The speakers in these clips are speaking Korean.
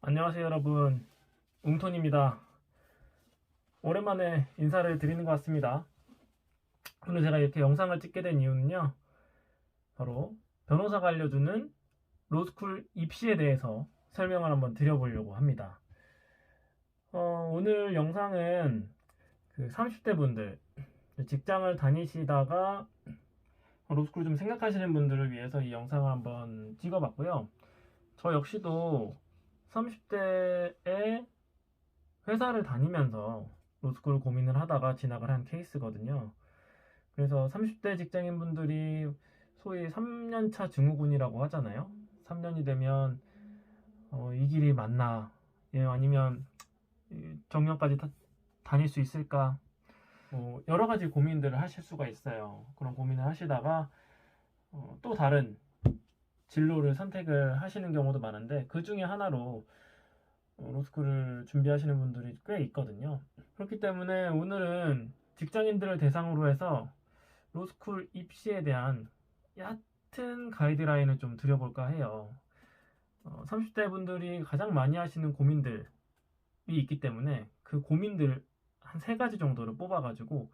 안녕하세요 여러분, 웅톤입니다. 오랜만에 인사를 드리는 것 같습니다. 오늘 제가 이렇게 영상을 찍게 된 이유는요, 바로 변호사가 알려주는 로스쿨 입시에 대해서 설명을 한번 드려보려고 합니다. 오늘 영상은 그 30대 분들, 직장을 다니시다가 로스쿨 좀 생각하시는 분들을 위해서 이 영상을 한번 찍어봤고요. 저 역시도 30대에 회사를 다니면서 로스쿨 고민을 하다가 진학을 한 케이스거든요. 그래서 30대 직장인분들이 소위 3년차 증후군이라고 하잖아요. 3년이 되면 이 길이 맞나? 아니면 정년까지 다닐 수 있을까? 여러 가지 고민들을 하실 수가 있어요. 그런 고민을 하시다가 또 다른 진로를 선택을 하시는 경우도 많은데, 그 중에 하나로 로스쿨을 준비하시는 분들이 꽤 있거든요. 그렇기 때문에 오늘은 직장인들을 대상으로 해서 로스쿨 입시에 대한 얕은 가이드라인을 좀 드려볼까 해요. 30대 분들이 가장 많이 하시는 고민들이 있기 때문에 그 고민들 한 3가지 정도를 뽑아가지고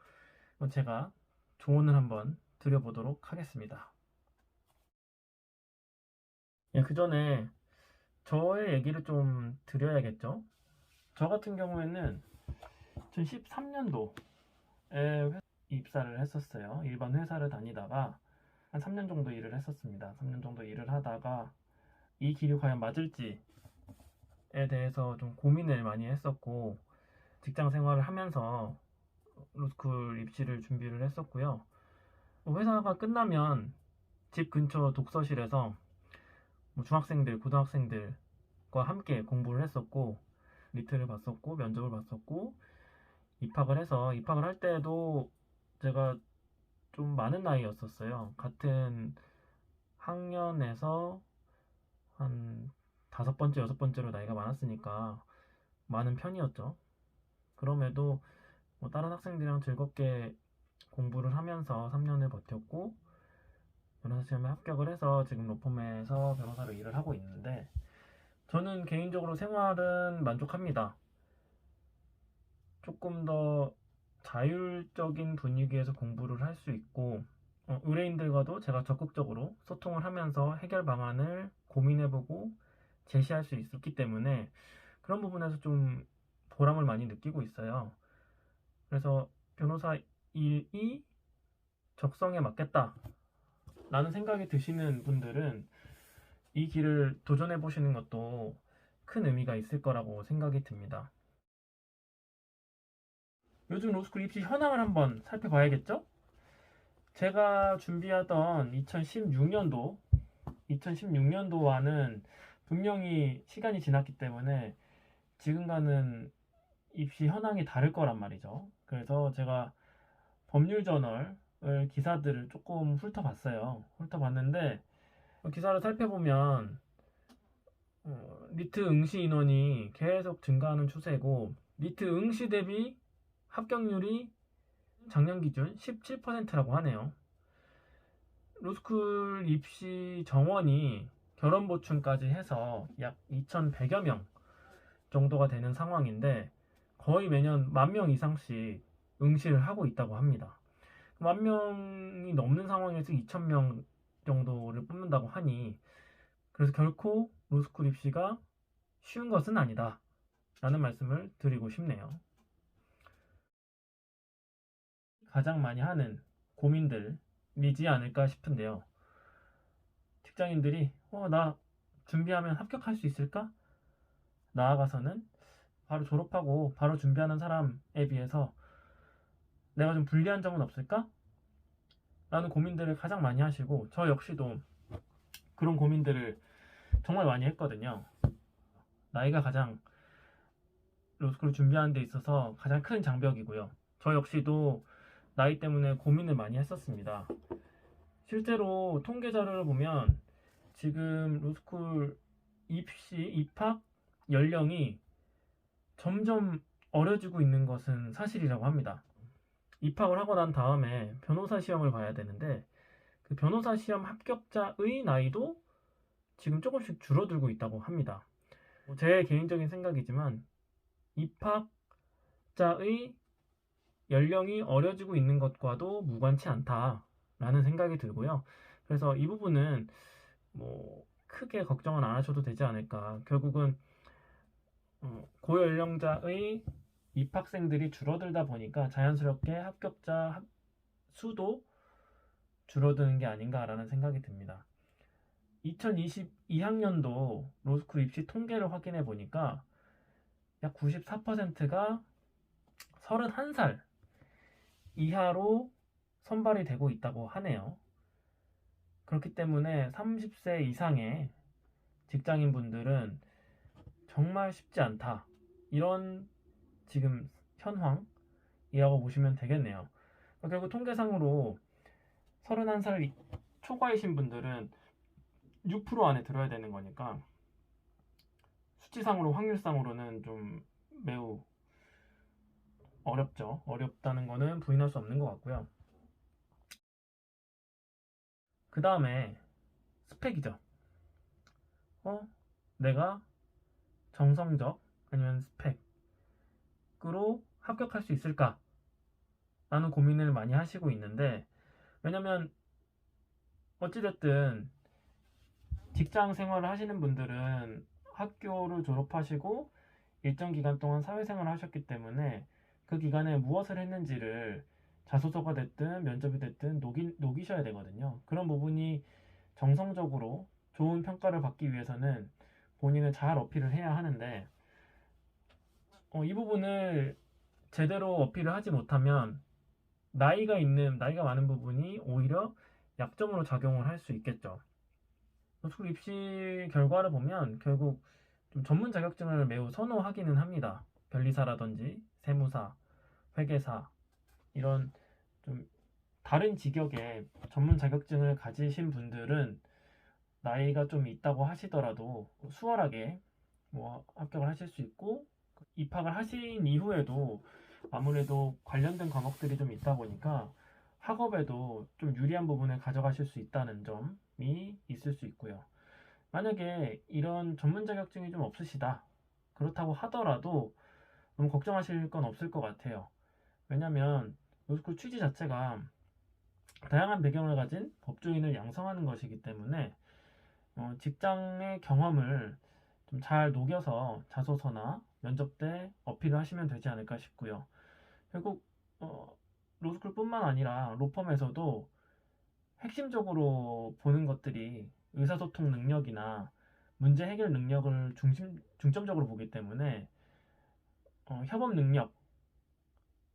제가 조언을 한번 드려보도록 하겠습니다. 그 전에 저의 얘기를 좀 드려야겠죠. 저 같은 경우에는 2013년도에 입사를 했었어요. 일반 회사를 다니다가 한 3년 정도 일을 했었습니다. 3년 정도 일을 하다가 이 길이 과연 맞을지에 대해서 좀 고민을 많이 했었고, 직장 생활을 하면서 로스쿨 입시를 준비를 했었고요. 회사가 끝나면 집 근처 독서실에서 중학생들, 고등학생들과 함께 공부를 했었고, 리트를 봤었고, 면접을 봤었고, 입학을 할 때도 제가 좀 많은 나이였었어요. 같은 학년에서 한 5번째, 6번째로 나이가 많았으니까 많은 편이었죠. 그럼에도 다른 학생들이랑 즐겁게 공부를 하면서 3년을 버텼고, 변호사 시험에 합격을 해서 지금 로펌에서 변호사로 일을 하고 있는데, 저는 개인적으로 생활은 만족합니다. 조금 더 자율적인 분위기에서 공부를 할 수 있고, 의뢰인들과도 제가 적극적으로 소통을 하면서 해결 방안을 고민해보고 제시할 수 있었기 때문에 그런 부분에서 좀 보람을 많이 느끼고 있어요. 그래서 변호사 일이 적성에 맞겠다 라는 생각이 드시는 분들은 이 길을 도전해 보시는 것도 큰 의미가 있을 거라고 생각이 듭니다. 요즘 로스쿨 입시 현황을 한번 살펴봐야겠죠? 제가 준비하던 2016년도와는 분명히 시간이 지났기 때문에 지금과는 입시 현황이 다를 거란 말이죠. 그래서 제가 법률저널 기사들을 조금 훑어봤어요. 훑어봤는데 기사를 살펴보면 리트 응시 인원이 계속 증가하는 추세고, 리트 응시 대비 합격률이 작년 기준 17%라고 하네요. 로스쿨 입시 정원이 결원 보충까지 해서 약 2,100여 명 정도가 되는 상황인데, 거의 매년 10,000명 이상씩 응시를 하고 있다고 합니다. 10,000명이 넘는 상황에서 2,000명 정도를 뽑는다고 하니, 그래서 결코 로스쿨 입시가 쉬운 것은 아니다 라는 말씀을 드리고 싶네요. 가장 많이 하는 고민들이지 않을까 싶은데요. 직장인들이 나 준비하면 합격할 수 있을까? 나아가서는 바로 졸업하고 바로 준비하는 사람에 비해서 내가 좀 불리한 점은 없을까? 라는 고민들을 가장 많이 하시고, 저 역시도 그런 고민들을 정말 많이 했거든요. 나이가 가장 로스쿨을 준비하는 데 있어서 가장 큰 장벽이고요. 저 역시도 나이 때문에 고민을 많이 했었습니다. 실제로 통계 자료를 보면 지금 로스쿨 입학 연령이 점점 어려지고 있는 것은 사실이라고 합니다. 입학을 하고 난 다음에 변호사 시험을 봐야 되는데, 그 변호사 시험 합격자의 나이도 지금 조금씩 줄어들고 있다고 합니다. 제 개인적인 생각이지만 입학자의 연령이 어려지고 있는 것과도 무관치 않다라는 생각이 들고요. 그래서 이 부분은 크게 걱정은 안 하셔도 되지 않을까. 결국은 고연령자의 입학생들이 줄어들다 보니까 자연스럽게 합격자 수도 줄어드는 게 아닌가라는 생각이 듭니다. 2022학년도 로스쿨 입시 통계를 확인해 보니까 약 94%가 31살 이하로 선발이 되고 있다고 하네요. 그렇기 때문에 30세 이상의 직장인분들은 정말 쉽지 않다. 이런 지금 현황이라고 보시면 되겠네요. 결국 통계상으로 31살 초과이신 분들은 6% 안에 들어야 되는 거니까 수치상으로 확률상으로는 좀 매우 어렵죠. 어렵다는 거는 부인할 수 없는 것 같고요. 그 다음에 스펙이죠. 내가 정성적 아니면 스펙으로 합격할 수 있을까? 라는 고민을 많이 하시고 있는데, 왜냐면 어찌됐든 직장 생활을 하시는 분들은 학교를 졸업하시고 일정 기간 동안 사회생활을 하셨기 때문에 그 기간에 무엇을 했는지를 자소서가 됐든 면접이 됐든 녹이셔야 되거든요. 그런 부분이 정성적으로 좋은 평가를 받기 위해서는 본인을 잘 어필을 해야 하는데, 이 부분을 제대로 어필을 하지 못하면 나이가 많은 부분이 오히려 약점으로 작용을 할 수 있겠죠. 로스쿨 입시 결과를 보면 결국 좀 전문 자격증을 매우 선호하기는 합니다. 변리사라든지 세무사, 회계사 이런 좀 다른 직역의 전문 자격증을 가지신 분들은 나이가 좀 있다고 하시더라도 수월하게 합격을 하실 수 있고, 입학을 하신 이후에도 아무래도 관련된 과목들이 좀 있다 보니까 학업에도 좀 유리한 부분을 가져가실 수 있다는 점이 있을 수 있고요. 만약에 이런 전문 자격증이 좀 없으시다, 그렇다고 하더라도 너무 걱정하실 건 없을 것 같아요. 왜냐면 로스쿨 취지 자체가 다양한 배경을 가진 법조인을 양성하는 것이기 때문에 직장의 경험을 좀 잘 녹여서 자소서나 면접 때 어필을 하시면 되지 않을까 싶고요. 결국 로스쿨뿐만 아니라 로펌에서도 핵심적으로 보는 것들이 의사소통 능력이나 문제 해결 능력을 중점적으로 보기 때문에 협업 능력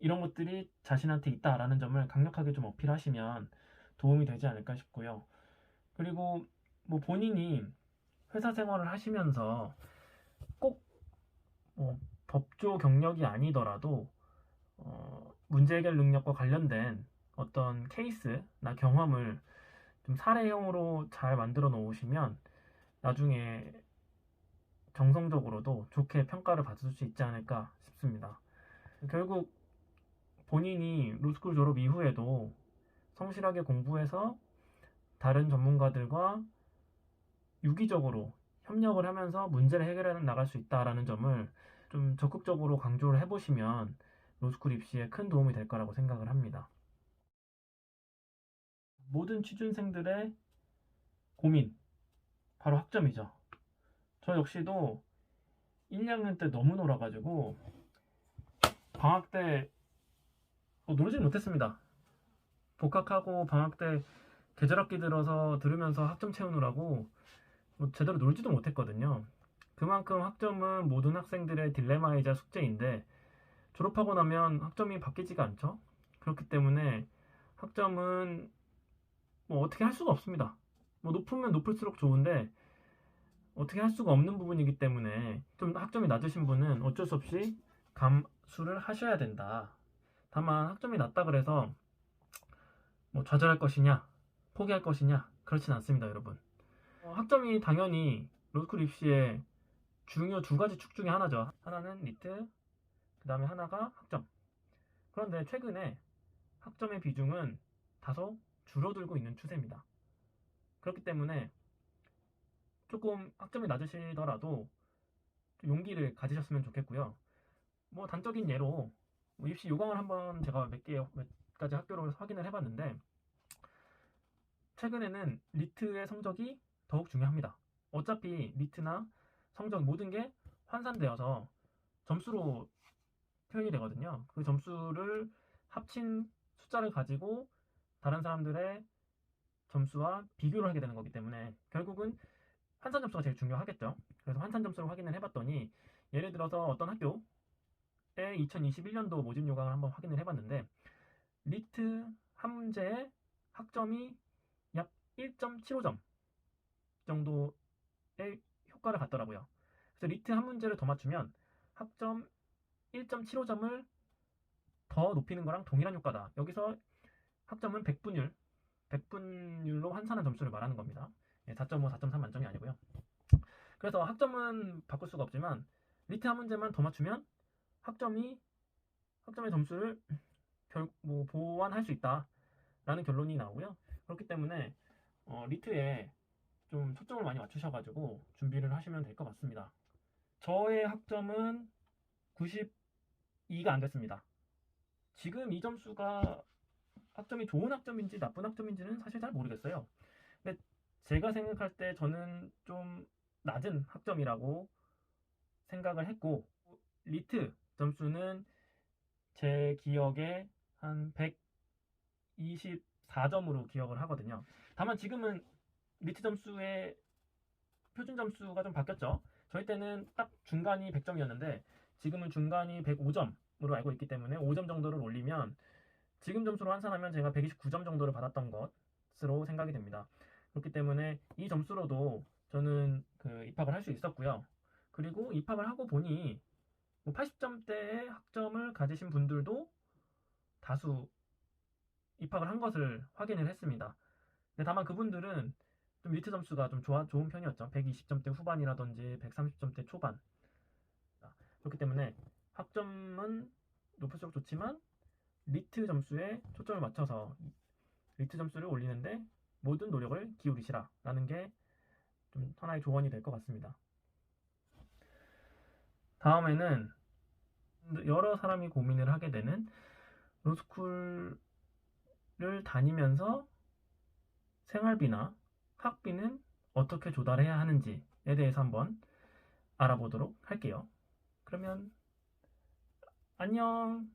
이런 것들이 자신한테 있다라는 점을 강력하게 좀 어필하시면 도움이 되지 않을까 싶고요. 그리고 본인이 회사 생활을 하시면서 꼭 법조 경력이 아니더라도 문제 해결 능력과 관련된 어떤 케이스나 경험을 좀 사례형으로 잘 만들어 놓으시면 나중에 정성적으로도 좋게 평가를 받을 수 있지 않을까 싶습니다. 결국 본인이 로스쿨 졸업 이후에도 성실하게 공부해서 다른 전문가들과 유기적으로 협력을 하면서 문제를 해결해 나갈 수 있다라는 점을 좀 적극적으로 강조를 해보시면 로스쿨 입시에 큰 도움이 될 거라고 생각을 합니다. 모든 취준생들의 고민, 바로 학점이죠. 저 역시도 1, 2학년 때 너무 놀아가지고 방학 때 놀지는 못했습니다. 복학하고 방학 때 계절학기 들어서 들으면서 학점 채우느라고 제대로 놀지도 못했거든요. 그만큼 학점은 모든 학생들의 딜레마이자 숙제인데 졸업하고 나면 학점이 바뀌지가 않죠. 그렇기 때문에 학점은 어떻게 할 수가 없습니다. 높으면 높을수록 좋은데 어떻게 할 수가 없는 부분이기 때문에 좀 학점이 낮으신 분은 어쩔 수 없이 감수를 하셔야 된다. 다만 학점이 낮다 그래서 좌절할 것이냐 포기할 것이냐 그렇진 않습니다, 여러분. 학점이 당연히 로스쿨 입시의 중요 두 가지 축 중에 하나죠. 하나는 리트, 그 다음에 하나가 학점. 그런데 최근에 학점의 비중은 다소 줄어들고 있는 추세입니다. 그렇기 때문에 조금 학점이 낮으시더라도 용기를 가지셨으면 좋겠고요. 뭐 단적인 예로 뭐 입시 요강을 한번 제가 몇 가지 학교를 확인을 해봤는데, 최근에는 리트의 성적이 더욱 중요합니다. 어차피 리트나 성적 모든 게 환산되어서 점수로 표현이 되거든요. 그 점수를 합친 숫자를 가지고 다른 사람들의 점수와 비교를 하게 되는 거기 때문에 결국은 환산 점수가 제일 중요하겠죠. 그래서 환산 점수를 확인을 해봤더니, 예를 들어서 어떤 학교의 2021년도 모집 요강을 한번 확인을 해봤는데, 리트 한 문제의 학점이 약 1.75점 정도의 효과를 갖더라고요. 그래서 리트 한 문제를 더 맞추면 학점 1.75점을 더 높이는 거랑 동일한 효과다. 여기서 학점은 100분율로 환산한 점수를 말하는 겁니다. 4.5, 4.3 만점이 아니고요. 그래서 학점은 바꿀 수가 없지만 리트 한 문제만 더 맞추면 학점의 점수를 보완할 수 있다라는 결론이 나오고요. 그렇기 때문에 리트에 좀 초점을 많이 맞추셔가지고 준비를 하시면 될 것 같습니다. 저의 학점은 92가 안 됐습니다. 지금 이 점수가 학점이 좋은 학점인지 나쁜 학점인지는 사실 잘 모르겠어요. 근데 제가 생각할 때 저는 좀 낮은 학점이라고 생각을 했고, 리트 점수는 제 기억에 한 124점으로 기억을 하거든요. 다만 지금은 리트 점수의 표준 점수가 좀 바뀌었죠. 저희 때는 딱 중간이 100점이었는데 지금은 중간이 105점으로 알고 있기 때문에 5점 정도를 올리면 지금 점수로 환산하면 제가 129점 정도를 받았던 것으로 생각이 됩니다. 그렇기 때문에 이 점수로도 저는 입학을 할 수 있었고요. 그리고 입학을 하고 보니 80점대의 학점을 가지신 분들도 다수 입학을 한 것을 확인을 했습니다. 근데 다만 그분들은 좀 리트 점수가 좀 좋은 편이었죠. 120점대 후반이라든지 130점대 초반. 그렇기 때문에 학점은 높을수록 좋지만 리트 점수에 초점을 맞춰서 리트 점수를 올리는데 모든 노력을 기울이시라 라는 게 좀 하나의 조언이 될 것 같습니다. 다음에는 여러 사람이 고민을 하게 되는 로스쿨을 다니면서 생활비나 학비는 어떻게 조달해야 하는지에 대해서 한번 알아보도록 할게요. 그러면 안녕.